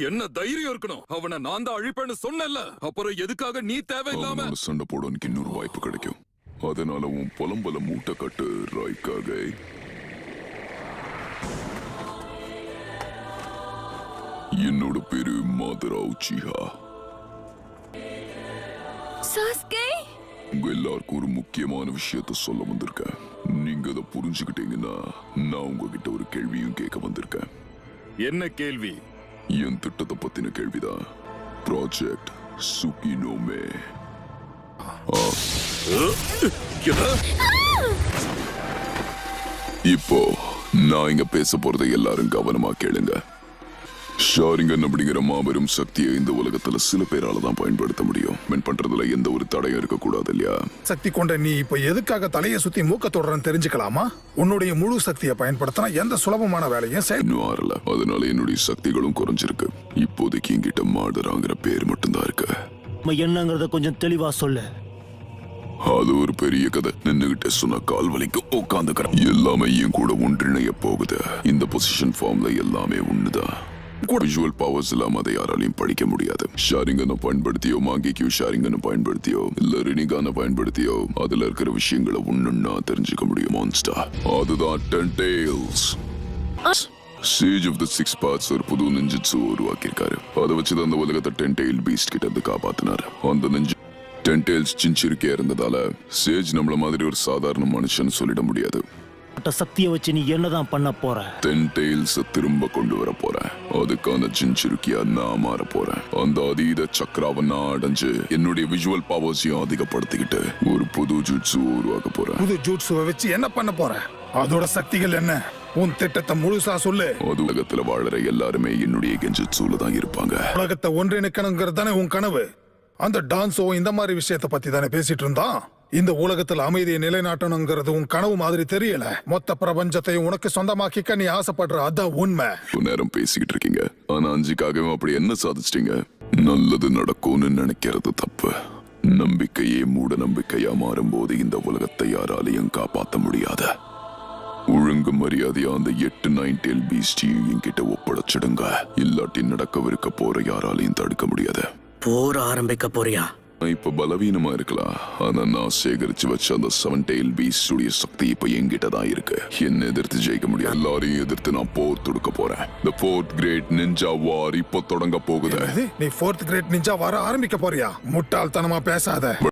என்ன தைரியம் இருக்கணும்? அவனை நான் தான் அழிப்பேன்னு சொன்னேன்ல, அப்புறம் எதுக்காக நீ தேவையில்லாம சண்டை போட உனக்கு இன்னொரு வாய்ப்பு கிடைக்கும். அதனால உன் புலம்பல மூட்டை கட்டு ராய்க்காக. என்னோட பேரு மாதரா உச்சிஹா. சாஸ்கே, உங்க எல்லாருக்கும் ஒரு முக்கியமான விஷயத்த சொல்ல வந்திருக்கேன். நீங்க அதை புரிஞ்சுக்கிட்டீங்கன்னா நான் உங்ககிட்ட ஒரு கேள்வியும் கேட்க வந்திருக்கேன். என்ன கேள்வி? என் திட்டத்தை பத்தின கேள்விதான். ப்ராஜெக்ட் சுகினோமே. இப்போ நான் இங்க பேச போறதை எல்லாரும் கவனமா கேளுங்க. ஷாரிங்கன் அப்படிங்கிற மாபெரும் சக்தியை இந்த உலகத்துல சில பேரால தான் பயன்படுத்த முடியும். பண்றதுல எந்த ஒரு தடையும் இருக்க கூடாது இல்லையா? சக்தி கொண்ட நீ இப்ப எதுக்காக தலையை சுத்தி மூக்க தொடரன்னு தெரிஞ்சுக்கலாமா? உன்னுடைய முழு சக்தியை பயன்படுத்தினா எந்த சுலபமான வேலையும் இன்னும் ஆறல. அதனால என்னுடைய சக்திகளும் குறைஞ்சிருக்கு. இப்போதைக்கு என்கிட்ட மாடராங்கிற பேர் மட்டும்தான் இருக்கு. என்னங்கறத கொஞ்சம் தெளிவா சொல்லு. அது ஒரு பெரிய கதை. நின்னுகிட்ட சொன்ன கால் வலிக்கு உட்காந்துக்கிறேன். எல்லாமே என் கூட ஒன்றிணைய போகுது. இந்த பொசிஷன் ஃபார்ம்ல எல்லாமே ஒண்ணுதான். விஷுவல் பவர்ஸ் இல்லாம அதை யாராலையும் படிக்க முடியாது. ஷாரிங்கனை பயன்படுத்தியோ, மாங்கிக்யூ ஷாரிங்கனை பயன்படுத்தியோ, இல்ல ரினிகானை பயன்படுத்தியோ அதுல இருக்கிற விஷயங்களை ஒண்ணுன்னா தெரிஞ்சுக்க முடியும். மான்ஸ்டர் அதுதான் டென்டெயில்ஸ். சேஜ் ஆஃப் தி 6 பார்ட்ஸ் ஒரு புது நிஞ்சிட்சு உருவாக்கியிருக்காரு. அதை வச்சுதான் அந்த உலகத்தை டென்டெயில் பீஸ்ட் கிட்ட இருந்து காப்பாத்தினாரு. அந்த நிஞ்சு டென்டெயில்ஸ் சின்சிருக்கியா இருந்ததால சேஜ் நம்மள மாதிரி ஒரு சாதாரண மனுஷன் சொல்லிட முடியாது. சக்தியை வச்சு நீ என்னதான் பண்ண போற? டென்டெயில்ஸ் திரும்ப கொண்டு வர போறேன். அதுக்கான சின்சிருக்கியா நான் மாற போறேன். அந்த அதீத சக்கராவை நான் அடைஞ்சு என்னுடைய விஷுவல் பவர்ஸையும் அதிகப்படுத்திக்கிட்டு ஒரு புது ஜூட்ஸு உருவாக்க போறேன். புது ஜூட்ஸுவை வச்சு என்ன பண்ண போற? அதோட சக்திகள் என்ன? உன் திட்டத்தை முழுசா சொல்லு. அது உலகத்துல வாழற எல்லாருமே என்னுடைய கெஞ்சிட்ஸுல தான் இருப்பாங்க. உலகத்தை ஒன்றிணைக்கணுங்கிறது தானே உன் கனவு. அந்த டான்ஸோ இந்த மாதிரி விஷயத்தை பத்தி தானே பேசிட்டு இருந்தான். இந்த உலகத்துல அமைதியை நிலைநாட்டணுங்கிறது உன் கனவு மாதிரி தெரியல. மொத்த பிரபஞ்சத்தையும் உனக்கு சொந்தமாக்கிக்க நீ ஆசைப்படுற அதான் உண்மை. நேரம் பேசிக்கிட்டு இருக்கீங்க. ஆனா அஞ்சுக்காகவே அப்படி என்ன சாதிச்சிட்டீங்க? நல்லது நடக்கும்னு நினைக்கிறது தப்பு. நம்பிக்கையே மூட நம்பிக்கையா மாறும்போது இந்த உலகத்தை யாராலையும் காப்பாற்ற முடியாத. ஒழுங்கு மரியாதையா அந்த 8 9 பீஸ்டையும் என்கிட்ட ஒப்படைச்சிடுங்க. இல்லாட்டி நடக்கவிருக்க போற யாராலையும் தடுக்க முடியாது. போர் ஆரம்பிக்க போறியா? இப்ப பலவீனமா இருக்கலாம். ஆனா நான் சேகரிச்சு வச்ச அந்த 7 tail beast உடைய சக்தி இப்ப என்கிட்ட தான் இருக்கு. என்ன எதிர்த்து ஜெயிக்க முடியாது. எல்லாரையும் எதிர்த்து நான் போர் தொடுக்க போறேன். The 4th Great Ninja War இப்போ தொடங்க போகுது. நீ 4th Great Ninja War ஆரம்பிக்க போறியா? முட்டாள்தனமா பேசாத.